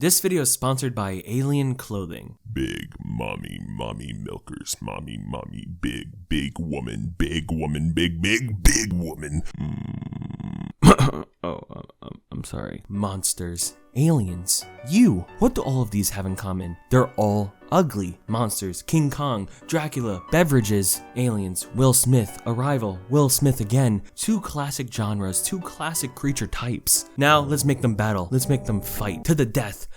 This video is sponsored by Alien Clothing. Big mommy milkers, mommy, big woman, big woman, big woman. I'm sorry. Monsters, aliens, you. What do all of these have in common? They're all ugly. Monsters, King Kong, Dracula, beverages, aliens, Will Smith, Arrival, Will Smith again. Two classic genres, two classic creature types. Now let's make them battle. Let's make them fight to the death.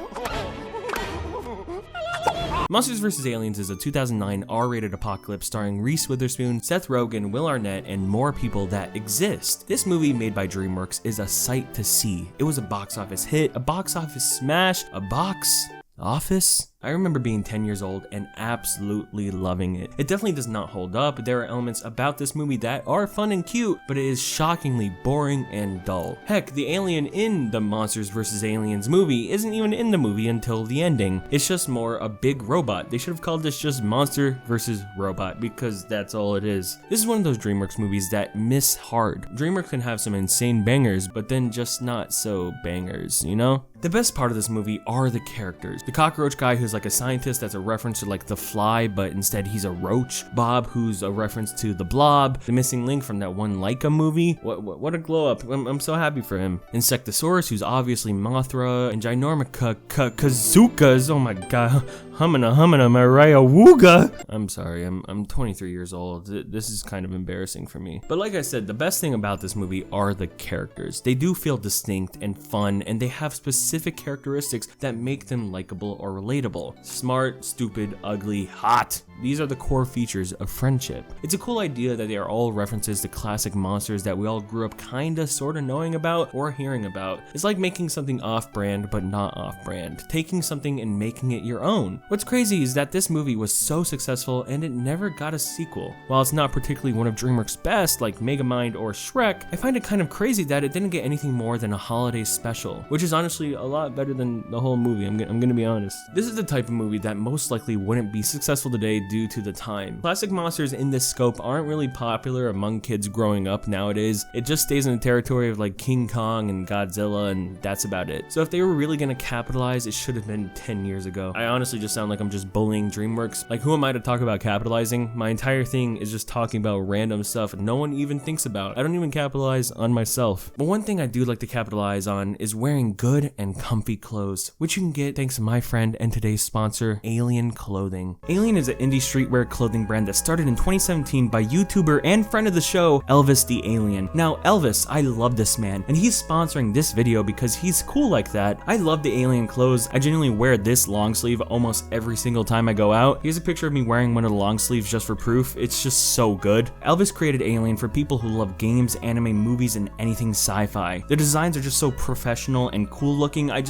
Monsters vs. Aliens is a 2009 R-rated apocalypse starring Reese Witherspoon, Seth Rogen, Will Arnett, and more people that exist. This movie, made by DreamWorks, is a sight to see. It was a box office hit, a box office smash, a box office? I remember being 10 years old and absolutely loving it. It definitely does not hold up. There are elements about this movie that are fun and cute, but it is shockingly boring and dull. Heck, the alien in the Monsters vs. Aliens movie isn't even in the movie until the ending. It's just more a big robot. They should have called this just Monster vs. Robot, because that's all it is. This is one of those DreamWorks movies that miss hard. DreamWorks can have some insane bangers, but then just not so bangers, you know? The best part of this movie are the characters. The cockroach guy who's like a scientist, that's a reference to like The Fly, but instead he's a roach. Bob, who's a reference to The Blob. The missing link from that one Laika movie. What a glow up. I'm so happy for him. Insectosaurus, who's obviously Mothra. And Ginormica Kazukas. Oh my god. Humana Mariah Wooga. I'm sorry, I'm 23 years old. This is kind of embarrassing for me. But like I said, the best thing about this movie are the characters. They do feel distinct and fun, and they have specific characteristics that make them likable or relatable. Smart, stupid, ugly, hot. These are the core features of friendship. It's a cool idea that they are all references to classic monsters that we all grew up kinda sorta knowing about or hearing about. It's like making something off-brand but not off-brand. Taking something and making it your own. What's crazy is that this movie was so successful and it never got a sequel. While it's not particularly one of DreamWorks' best, like Megamind or Shrek, I find it kind of crazy that it didn't get anything more than a holiday special, which is honestly a lot better than the whole movie, I'm gonna be honest. This is the type of movie that most likely wouldn't be successful today due to the time. Classic monsters in this scope aren't really popular among kids growing up nowadays. It just stays in the territory of like King Kong and Godzilla, and that's about it. So if they were really gonna capitalize, it should have been 10 years ago. I honestly just sound like I'm just bullying DreamWorks. Like, who am I to talk about capitalizing? My entire thing is just talking about random stuff no one even thinks about. I don't even capitalize on myself. But one thing I do like to capitalize on is wearing good and comfy clothes, which you can get thanks to my friend and today's sponsor, Alien Clothing. Alien is an indie streetwear clothing brand that started in 2017 by YouTuber and friend of the show, Elvis the Alien. Now, Elvis, I love this man, and he's sponsoring this video because he's cool like that. I love the Alien clothes. I genuinely wear this long sleeve almost every single time I go out. Here's a picture of me wearing one of the long sleeves just for proof. It's just so good. Elvis created Alien for people who love games, anime, movies, and anything sci-fi. The designs are just so professional and cool looking. I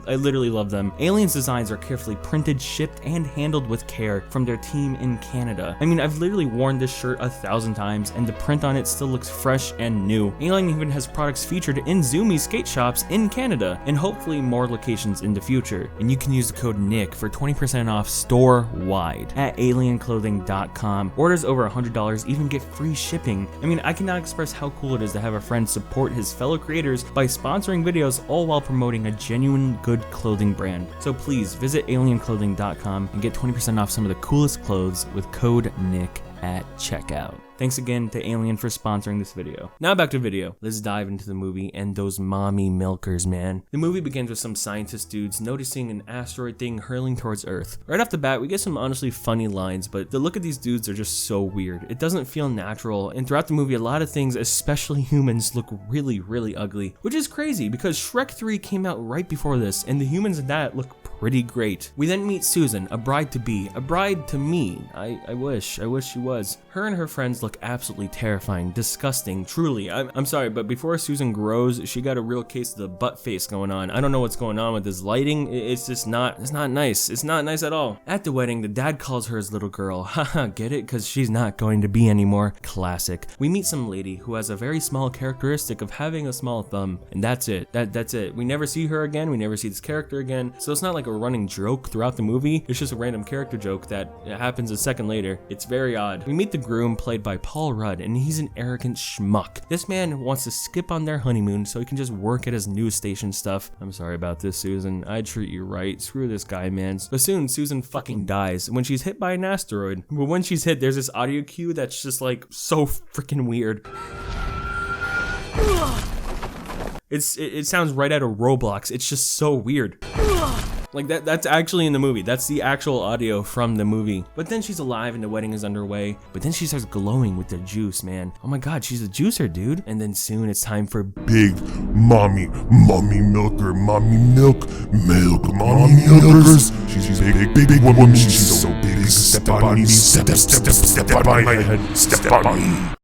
literally love them. Alien's designs are carefully printed, shipped, and handled with care from their team in Canada. I mean, I've literally worn this shirt 1,000 times and the print on it still looks fresh and new. Alien even has products featured in Zoomy skate shops in Canada and hopefully more locations in the future. And you can use the code NICK for 20% off store-wide at alienclothing.com. Orders over $100 even get free shipping. I mean, I cannot express how cool it is to have a friend support his fellow creators by sponsoring videos, all while promoting a genuine good clothing brand. So please visit alienclothing.com and get 20% off some of the coolest clothes with code NICK at checkout. Thanks again to Alien for sponsoring this video. Now back to video. Let's dive into the movie and those mommy milkers, man. The movie begins with some scientist dudes noticing an asteroid thing hurling towards Earth. Right off the bat, we get some honestly funny lines, but the look of these dudes are just so weird. It doesn't feel natural, and throughout the movie, a lot of things, especially humans, look really, really ugly, which is crazy because Shrek 3 came out right before this, and the humans in that look pretty great. We then meet Susan, a bride-to-be, a bride to me. I wish she was. Her and her friends look absolutely terrifying, disgusting, truly. I'm sorry, but before Susan grows, she got a real case of the butt face going on. I don't know what's going on with this lighting. It's not nice. It's not nice at all. At the wedding, the dad calls her his little girl. Haha, get it? Because she's not going to be anymore. Classic. We meet some lady who has a very small characteristic of having a small thumb, and that's it. That's it. We never see her again. We never see this character again. So it's not like a a running joke throughout the movie. It's just a random character joke that happens a second later. It's very odd. We meet the groom played by Paul Rudd, and he's an arrogant schmuck. This man wants to skip on their honeymoon so he can just work at his news station stuff. I'm sorry about this, Susan. I'd treat you right. Screw this guy, man. But soon, Susan fucking dies when she's hit by an asteroid. But when she's hit, there's this audio cue that's just like so freaking weird. It sounds right out of Roblox. It's just so weird. Like that's actually in the movie. That's the actual audio from the movie. But then she's alive and the wedding is underway. But then she starts glowing with the juice, man. Oh my god, she's a juicer, dude. And then soon it's time for Big mommy milker, mommy milk, mommy milkers. She's big woman. She's so big. Step on me, step on my head, step on me.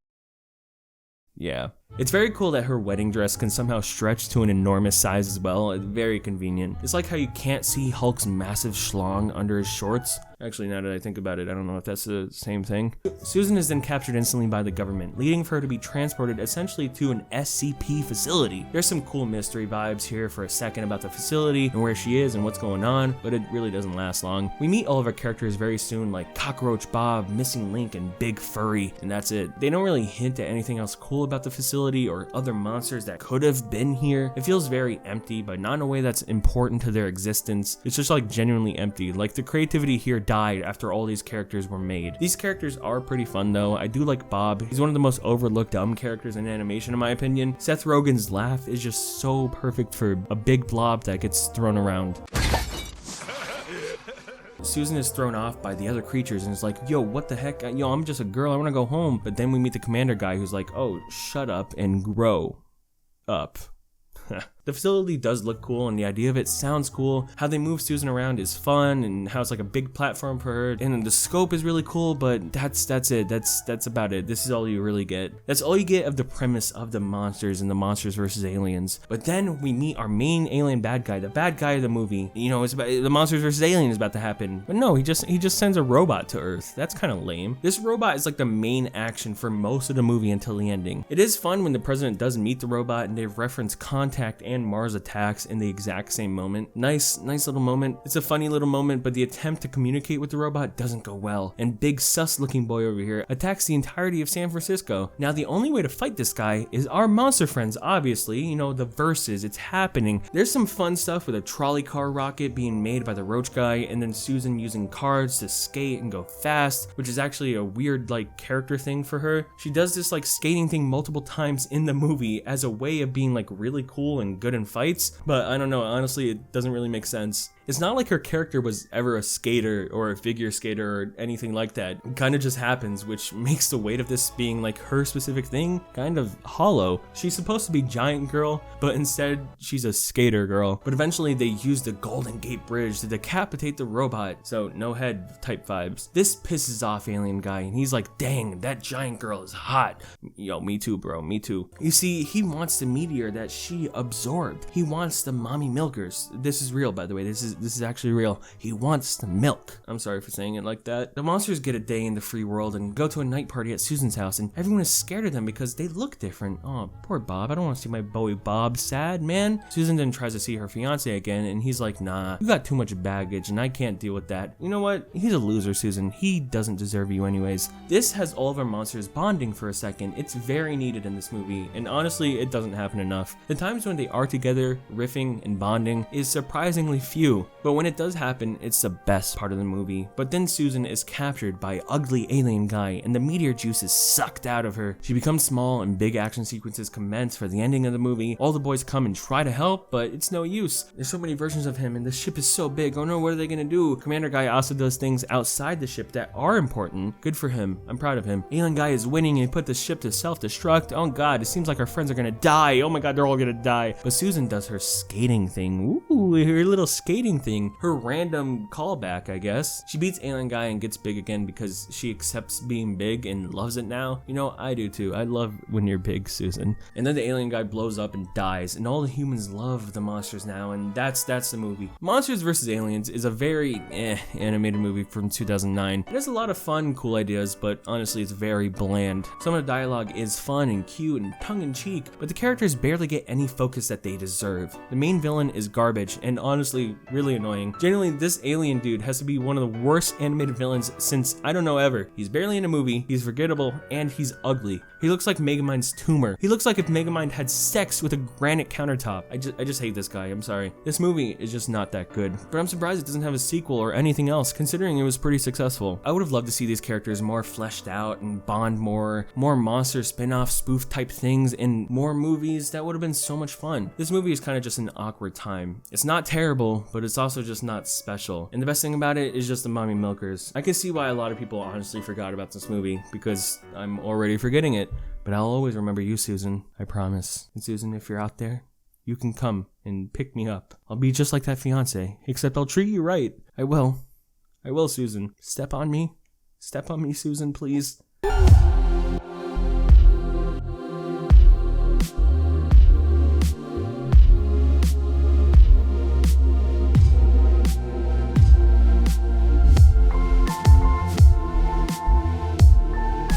Yeah. It's very cool that her wedding dress can somehow stretch to an enormous size as well. It's very convenient. It's like how you can't see Hulk's massive schlong under his shorts. Actually, now that I think about it, I don't know if that's the same thing. Susan is then captured instantly by the government, leading for her to be transported essentially to an SCP facility. There's some cool mystery vibes here for a second about the facility and where she is and what's going on, but it really doesn't last long. We meet all of our characters very soon, like Cockroach Bob, Missing Link, and Big Furry, and that's it. They don't really hint at anything else cool about the facility or other monsters that could have been here. It feels very empty, but not in a way that's important to their existence. It's just like genuinely empty. Like the creativity here died after all these characters were made. These characters are pretty fun though. I do like Bob. He's one of the most overlooked dumb characters in animation in my opinion. Seth Rogen's laugh is just so perfect for a big blob that gets thrown around. Susan is thrown off by the other creatures and is like, yo, what the heck? Yo, I'm just a girl, I wanna go home. But then we meet the commander guy who's like, oh, shut up and grow up. The facility does look cool and the idea of it sounds cool. How they move Susan around is fun and how it's like a big platform for her. And the scope is really cool, but that's it. That's about it. This is all you really get. That's all you get of the premise of the monsters and the monsters versus aliens. But then we meet our main alien bad guy, the bad guy of the movie. You know, it's about the monsters versus alien is about to happen. But no, he just sends a robot to Earth. That's kind of lame. This robot is like the main action for most of the movie until the ending. It is fun when the president does meet the robot and they reference Contact and Mars Attacks in the exact same moment. Nice little moment. It's a funny little moment, but the attempt to communicate with the robot doesn't go well. And big sus looking boy over here attacks the entirety of San Francisco. Now the only way to fight this guy is our monster friends, obviously. You know, the verses, it's happening. There's some fun stuff with a trolley car rocket being made by the roach guy, and then Susan using cards to skate and go fast, which is actually a weird like character thing for her. She does this like skating thing multiple times in the movie as a way of being like really cool and good in fights, but I don't know, honestly it doesn't really make sense. It's not like her character was ever a skater or a figure skater or anything like that. It kind of just happens, which makes the weight of this being like her specific thing kind of hollow. She's supposed to be giant girl, but instead she's a skater girl. But eventually they use the Golden Gate Bridge to decapitate the robot, so no head type vibes. This pisses off alien guy and he's like, dang, that giant girl is hot. Yo, me too bro, me too. You see, he wants the meteor that she absorbed. He wants the mommy milkers. This is real, by the way. This is actually real. He wants the milk. I'm sorry for saying it like that. The monsters get a day in the free world and go to a night party at Susan's house, and everyone is scared of them because they look different. Oh, poor Bob. I don't want to see my boy Bob sad, man. Susan then tries to see her fiance again, and he's like, nah, you got too much baggage, and I can't deal with that. You know what? He's a loser, Susan. He doesn't deserve you anyways. This has all of our monsters bonding for a second. It's very needed in this movie, and honestly, it doesn't happen enough. The times when they are together, riffing and bonding, is surprisingly few. But when it does happen, it's the best part of the movie. But then Susan is captured by ugly alien guy and the meteor juice is sucked out of her. She becomes small and big action sequences commence for the ending of the movie. All the boys come and try to help, but it's no use. There's so many versions of him and the ship is so big. Oh no, what are they gonna do? Commander guy also does things outside the ship that are important. Good for him. I'm proud of him. Alien guy is winning and put the ship to self-destruct. Oh god, it seems like our friends are gonna die. Oh my god, they're all gonna die. But Susan does her skating thing. Ooh, her little skating thing. Her random callback, I guess. She beats alien guy and gets big again because she accepts being big and loves it now. You know, I do too. I love when you're big, Susan. And then the alien guy blows up and dies, and all the humans love the monsters now, and that's the movie. Monsters vs. Aliens is a very animated movie from 2009. It has a lot of fun, cool ideas, but honestly, it's very bland. Some of the dialogue is fun and cute and tongue-in-cheek, but the characters barely get any focus that they deserve. The main villain is garbage, and honestly, really really annoying. Genuinely, this alien dude has to be one of the worst animated villains since I don't know ever. He's barely in a movie, he's forgettable, and he's ugly. He looks like Megamind's tumor. He looks like if Megamind had sex with a granite countertop. I just hate this guy, I'm sorry. This movie is just not that good, but I'm surprised it doesn't have a sequel or anything else, considering it was pretty successful. I would have loved to see these characters more fleshed out and bond more monster spin-off spoof type things in more movies. That would have been so much fun. This movie is kind of just an awkward time. It's not terrible, but it's also just not special. And the best thing about it is just the mommy milkers. I can see why a lot of people honestly forgot about this movie, because I'm already forgetting it. But I'll always remember you, Susan. I promise. And Susan, if you're out there, you can come and pick me up. I'll be just like that fiance, except I'll treat you right. I will. I will, Susan. Step on me. Step on me, Susan, please.